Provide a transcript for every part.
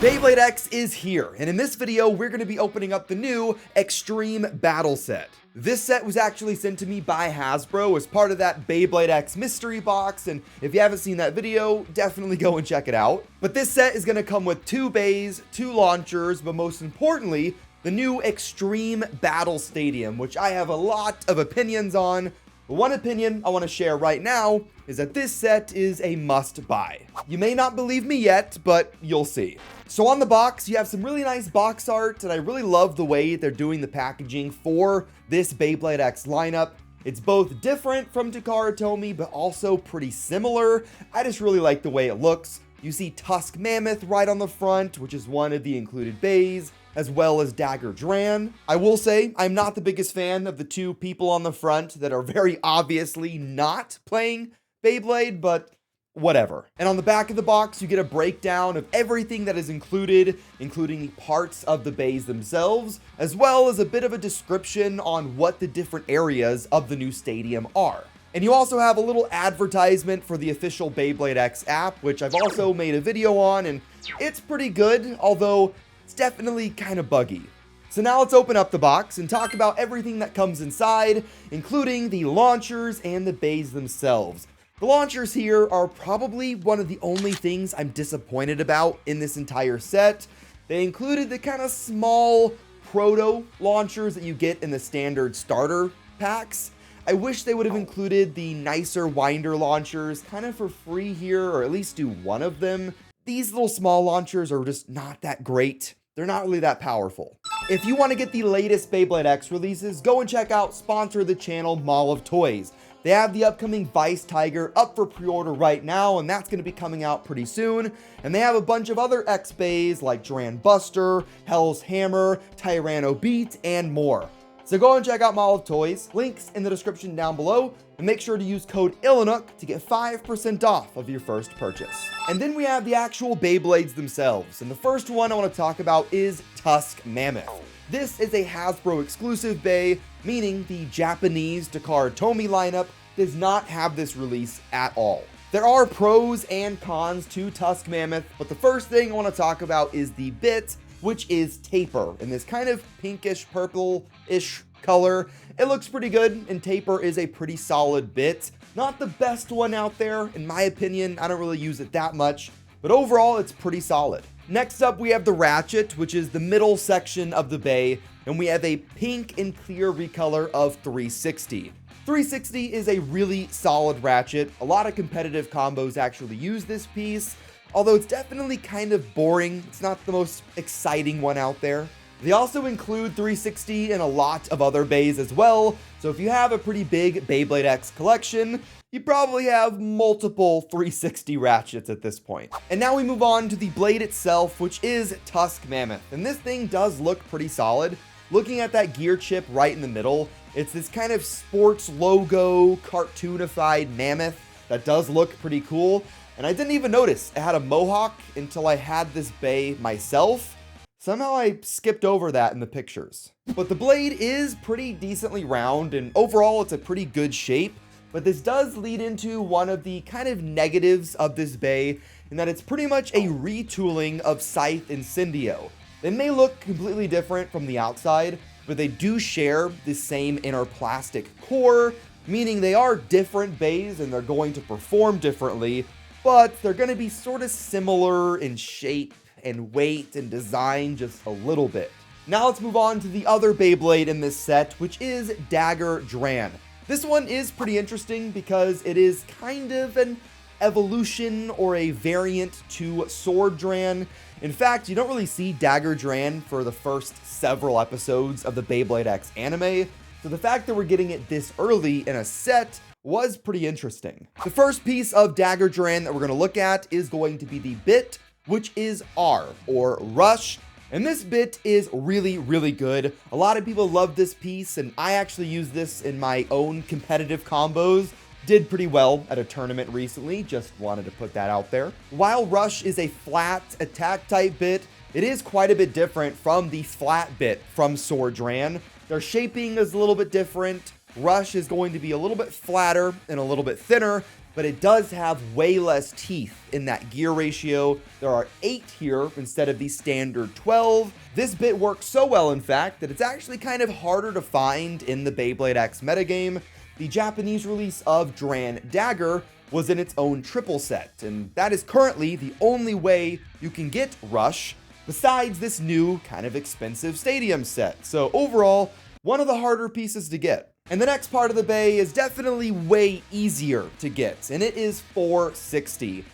Beyblade X is here, and in this video, we're going to be opening up the new Xtreme Battle Set. This set was actually sent to me by Hasbro as part of that Beyblade X mystery box, and if you haven't seen that video, definitely go and check it out. But this set is going to come with 2 bays, 2 launchers, but most importantly, the new Xtreme Battle Stadium, which I have a lot of opinions on. One opinion I want to share right now is that this set is a must-buy. You may not believe me yet, but you'll see. So on the box, you have some really nice box art, and I really love the way they're doing the packaging for this Beyblade X lineup. It's both different from Takara Tomy, but also pretty similar. I just really like the way it looks. You see Tusk Mammoth right on the front, which is one of the included bays, as well as Dagger Dran. I will say, I'm not the biggest fan of the 2 people on the front that are very obviously not playing Beyblade, but whatever. And on the back of the box, you get a breakdown of everything that is included, including parts of the bays themselves, as well as a bit of a description on what the different areas of the new stadium are. And you also have a little advertisement for the official Beyblade X app, which I've also made a video on, and it's pretty good, although it's definitely kind of buggy. So now let's open up the box and talk about everything that comes inside, including the launchers and the bays themselves. The launchers here are probably one of the only things I'm disappointed about in this entire set. They included the kind of small proto launchers that you get in the standard starter packs. I wish they would have included the nicer winder launchers kind of for free here, or at least do one of them. These little small launchers are just not that great. They're not really that powerful. If you want to get the latest Beyblade X releases, go and check out sponsor of the channel, Mall of Toys. They have the upcoming Vice Tiger up for pre-order right now, and that's going to be coming out pretty soon. And they have a bunch of other X bays like Dran Buster, Hell's Hammer, Tyranno Beat, and more. So go and check out Mall of Toys, links in the description down below, and make sure to use code ilinnuc to get 5% off of your first purchase. And then we have the actual Beyblades themselves, and the first one I want to talk about is Tusk Mammoth. This is a Hasbro exclusive bay, meaning the Japanese Takara Tomy lineup does not have this release at all. There are pros and cons to Tusk Mammoth, but the first thing I want to talk about is the bit, which is Taper, in this kind of pinkish purple-ish color. It looks pretty good, and Taper is a pretty solid bit. Not the best one out there, in my opinion. I don't really use it that much, but overall, it's pretty solid. Next up, we have the Ratchet, which is the middle section of the bay, and we have a pink and clear recolor of 360. 360 is a really solid Ratchet. A lot of competitive combos actually use this piece, although it's definitely kind of boring. It's not the most exciting one out there. They also include 360 in a lot of other bays as well, so if you have a pretty big Beyblade X collection, you probably have multiple 360 Ratchets at this point. And now we move on to the blade itself, which is Tusk Mammoth. And this thing does look pretty solid. Looking at that gear chip right in the middle, it's this kind of sports logo, cartoonified mammoth that does look pretty cool. And I didn't even notice it had a mohawk until I had this bay myself. Somehow I skipped over that in the pictures. But the blade is pretty decently round, and overall it's a pretty good shape. But this does lead into one of the kind of negatives of this bay, in that it's pretty much a retooling of Scythe and Syndio. They may look completely different from the outside, but they do share the same inner plastic core, meaning they are different bays and they're going to perform differently, but they're going to be sort of similar in shape and weight and design just a little bit. Now let's move on to the other Beyblade in this set, which is Dagger Dran. This one is pretty interesting because it is kind of an evolution or a variant to Sword Dran. In fact, you don't really see Dagger Dran for the first several episodes of the Beyblade X anime, so the fact that we're getting it this early in a set was pretty interesting. The first piece of Dagger Dran that we're going to look at is going to be the bit, which is R, or Rush. And this bit is really, really good. A lot of people love this piece, and I actually use this in my own competitive combos. Did pretty well at a tournament recently, just wanted to put that out there. While Rush is a flat attack type bit, it is quite a bit different from the flat bit from Sword Dran. Their shaping is a little bit different. Rush is going to be a little bit flatter and a little bit thinner, but it does have way less teeth in that gear ratio. There are 8 here instead of the standard 12. This bit works so well, in fact, that it's actually kind of harder to find in the Beyblade X metagame. The Japanese release of Dran Dagger was in its own triple set, and that is currently the only way you can get Rush besides this new kind of expensive stadium set. So overall, one of the harder pieces to get. And the next part of the bay is definitely way easier to get, and it is 460.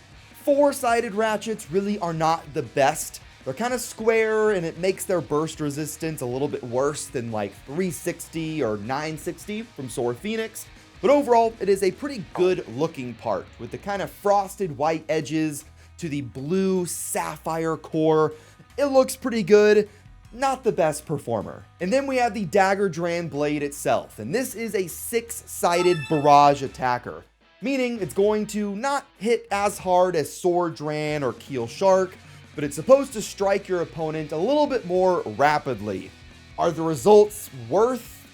4-sided ratchets really are not the best. They're kind of square, and it makes their burst resistance a little bit worse than like 360 or 960 from Sword Phoenix. But overall, it is a pretty good looking part with the kind of frosted white edges to the blue sapphire core. It looks pretty good. Not the best performer. And then we have the Dagger Dran blade itself, and this is a 6-sided barrage attacker, meaning it's going to not hit as hard as Sword Dran or Keel Shark, but it's supposed to strike your opponent a little bit more rapidly. Are the results worth,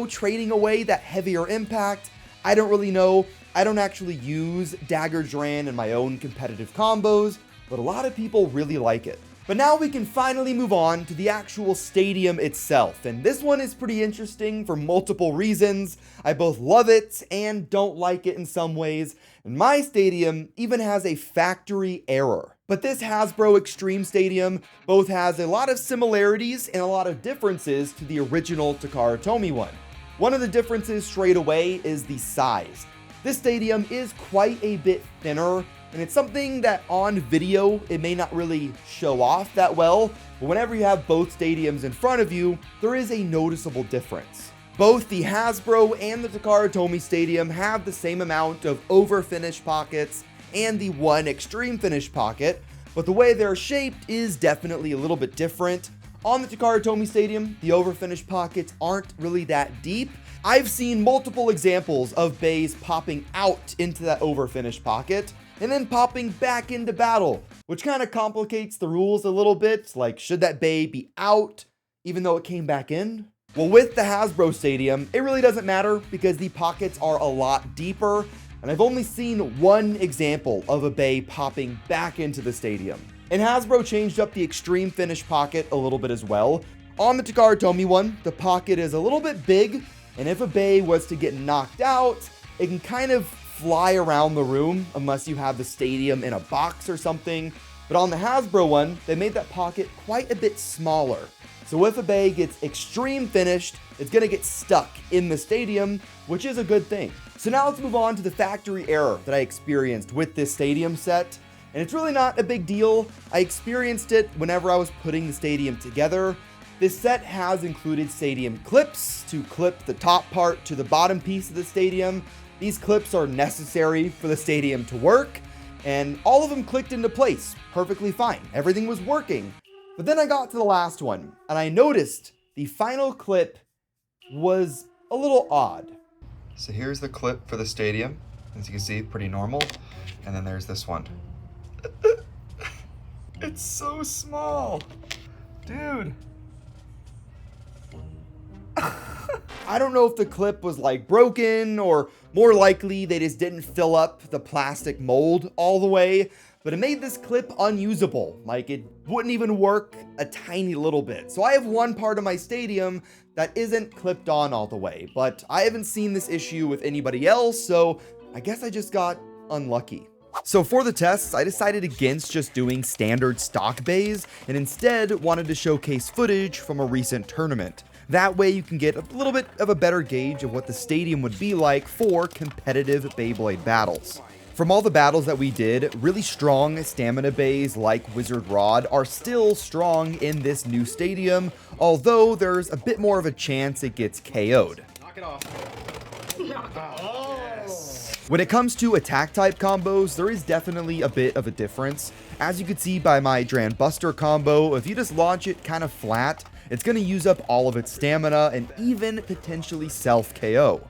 trading away that heavier impact? I don't really know. I don't actually use Dagger Dran in my own competitive combos, but a lot of people really like it. But now we can finally move on to the actual stadium itself, and this one is pretty interesting for multiple reasons. I both love it and don't like it in some ways, and my stadium even has a factory error. But this Hasbro Xtreme Stadium both has a lot of similarities and a lot of differences to the original Takara Tomy one. One of the differences straight away is the size. This stadium is quite a bit thinner, and it's something that on video, it may not really show off that well, but whenever you have both stadiums in front of you, there is a noticeable difference. Both the Hasbro and the Takara Tomy Stadium have the same amount of over-finish pockets and the one extreme finish pocket, but the way they're shaped is definitely a little bit different. On the Takara Tomy Stadium, the over-finish pockets aren't really that deep. I've seen multiple examples of bays popping out into that over-finish pocket, and then popping back into battle, which kind of complicates the rules a little bit. Like, should that bay be out even though it came back in? Well, with the Hasbro Stadium, it really doesn't matter because the pockets are a lot deeper, and I've only seen one example of a bay popping back into the stadium. And Hasbro changed up the extreme finish pocket a little bit as well. On the Takara Tomy one, the pocket is a little bit big, and if a bay was to get knocked out, it can kind of fly around the room unless you have the stadium in a box or something. But on the Hasbro one, they made that pocket quite a bit smaller. So if a bay gets extreme finished, it's gonna get stuck in the stadium, which is a good thing. So now let's move on to the factory error that I experienced with this stadium set. And it's really not a big deal. I experienced it whenever I was putting the stadium together. This set has included stadium clips to clip the top part to the bottom piece of the stadium. These clips are necessary for the stadium to work, and all of them clicked into place perfectly fine. Everything was working. But then I got to the last one, and I noticed the final clip was a little odd. So here's the clip for the stadium. As you can see, pretty normal. And then there's this one. It's so small. Dude. I don't know if the clip was like broken, or more likely they just didn't fill up the plastic mold all the way, but it made this clip unusable. Like, it wouldn't even work a tiny little bit. So I have one part of my stadium that isn't clipped on all the way, but I haven't seen this issue with anybody else, so I guess I just got unlucky. So for the tests, I decided against just doing standard stock bays and instead wanted to showcase footage from a recent tournament. That way you can get a little bit of a better gauge of what the stadium would be like for competitive Beyblade battles. From all the battles that we did, really strong stamina bays like Wizard Rod are still strong in this new stadium, although there's a bit more of a chance it gets KO'd. Knock it off. Knock it off. Oh. Yes. When it comes to attack type combos, there is definitely a bit of a difference. As you can see by my Dran Buster combo, if you just launch it kind of flat, it's going to use up all of its stamina and even potentially self-KO.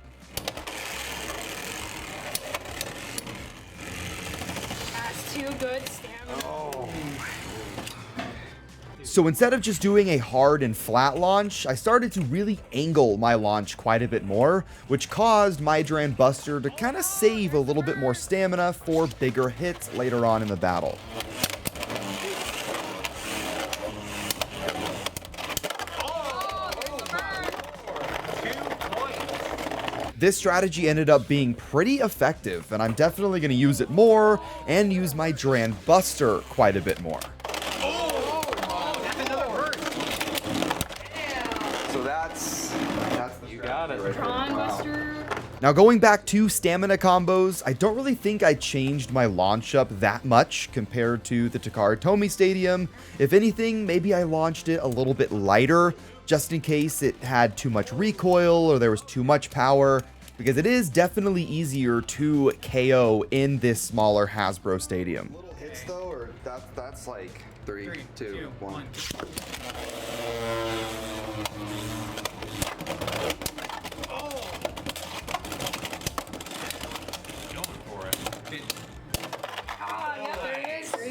That's too good stamina. Oh. So instead of just doing a hard and flat launch, I started to really angle my launch quite a bit more, which caused my Dran Buster to kind of save a little bit more stamina for bigger hits later on in the battle. This strategy ended up being pretty effective, and I'm definitely going to use it more and use my Dran Buster quite a bit more. So that's you got it. Dran Buster. Now going back to stamina combos, I don't really think I changed my launch up that much compared to the Takara Tomy Stadium. If anything, maybe I launched it a little bit lighter, just in case it had too much recoil or there was too much power, because it is definitely easier to KO in this smaller Hasbro stadium. Little hits though, or that's like 3, 2, 1.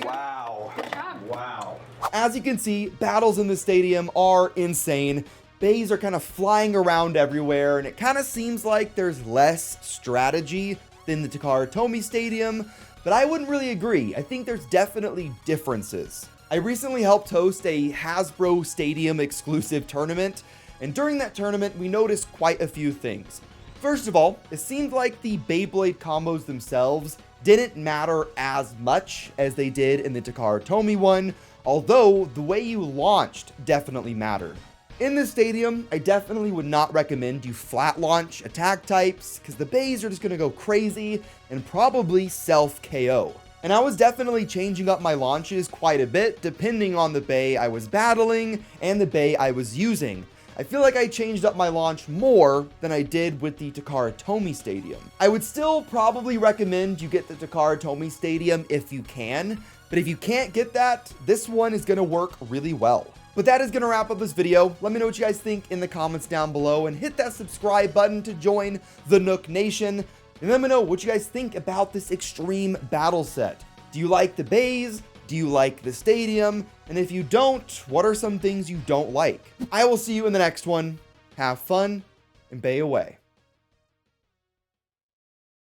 Wow. Good job. Wow. As you can see, battles in the stadium are insane. Bays are kind of flying around everywhere, and it kind of seems like there's less strategy than the Takara Tomy Stadium, but I wouldn't really agree. I think there's definitely differences. I recently helped host a Hasbro Stadium exclusive tournament, and during that tournament, we noticed quite a few things. First of all, it seemed like the Beyblade combos themselves didn't matter as much as they did in the Takara Tomy one, although the way you launched definitely mattered. In this stadium, I definitely would not recommend you flat launch attack types, because the bays are just going to go crazy and probably self-KO. And I was definitely changing up my launches quite a bit depending on the bay I was battling and the bay I was using. I feel like I changed up my launch more than I did with the Takara Tomy Stadium. I would still probably recommend you get the Takara Tomy Stadium if you can, but if you can't get that, this one is going to work really well. But that is going to wrap up this video. Let me know what you guys think in the comments down below, and hit that subscribe button to join the Nook Nation. And let me know what you guys think about this Xtreme Battle Set. Do you like the bays? Do you like the stadium? And if you don't, what are some things you don't like? I will see you in the next one. Have fun and bay away.